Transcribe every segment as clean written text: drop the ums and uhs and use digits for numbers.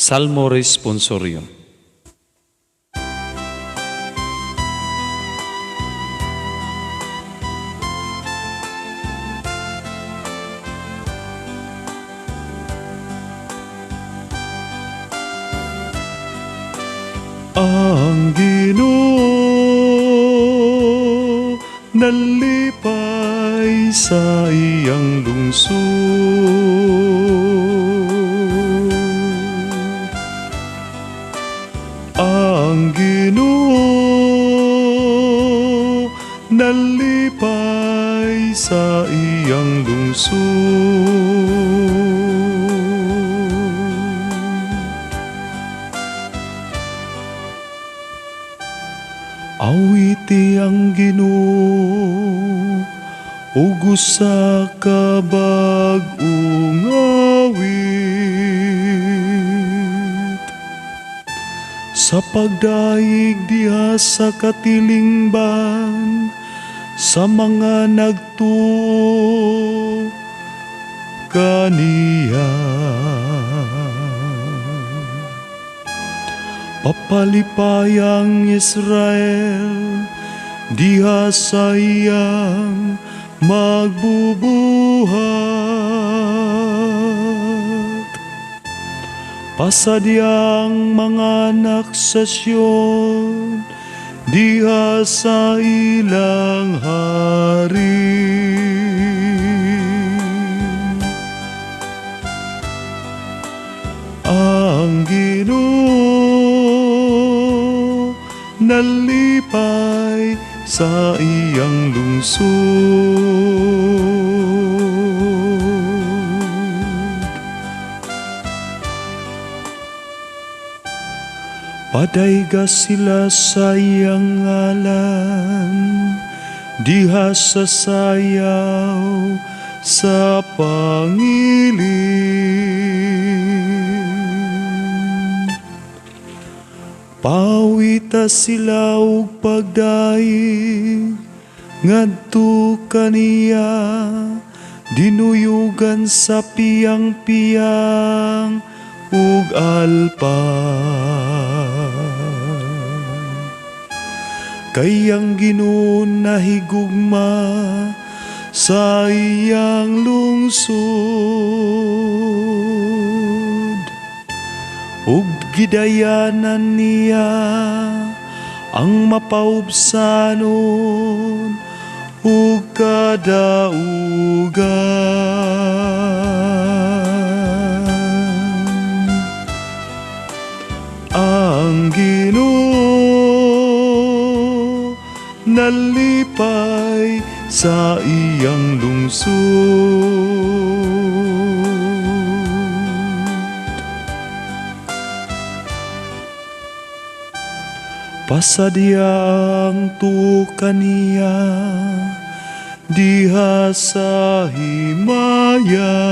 Salmo Responsorio. Ang Ginoo nalipay sa iyang lungsod. Ang Ginoo nalipay sa iyang lungsod. Awiti ang Ginoo ug usa ka bag-ong awit sa pagdaig diha sa katilingban sa mga nagtuo kaniya. Papalipayang Israel diha sa iyang magbubuhat. Pasadyang mga anak sa Sion diha sa ilang hari. Ang Ginoo nalipay sa iyang lungsod. Padayga sila sa iyang ngalan diha sa sayaw sa pangiling. Pawita sila ug pagdaig ngadto kaniya dinuyugan sa piyang-piyang ug alpan. Kay ang Ginoo nahigugma sa iyang lungsod ug gidayanan niya ang mapaubsanon ug kadaugan. Ang Ginoo nalipay sa iyang lungsod. Pasadyang tuo kaniya diha sa himaya.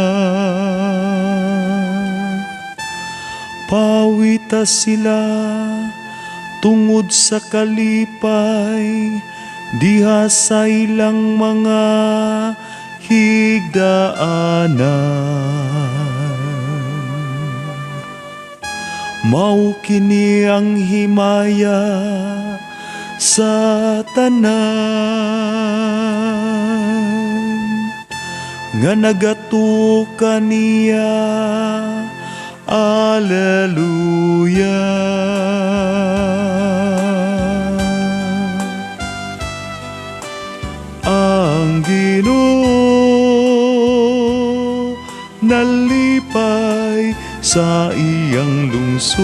Pawita sila tungod sa kalipay diha sa ilang mga higdaanan. Mao kini ang himaya sa tanan nga nagatuo kaniya. Alleluia. Ang Ginoo nalipay sa iyang lungsod.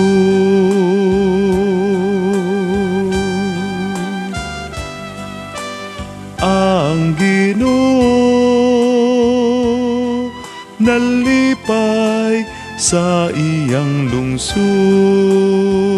Ang Ginoo nalipay sa iyang lungsod.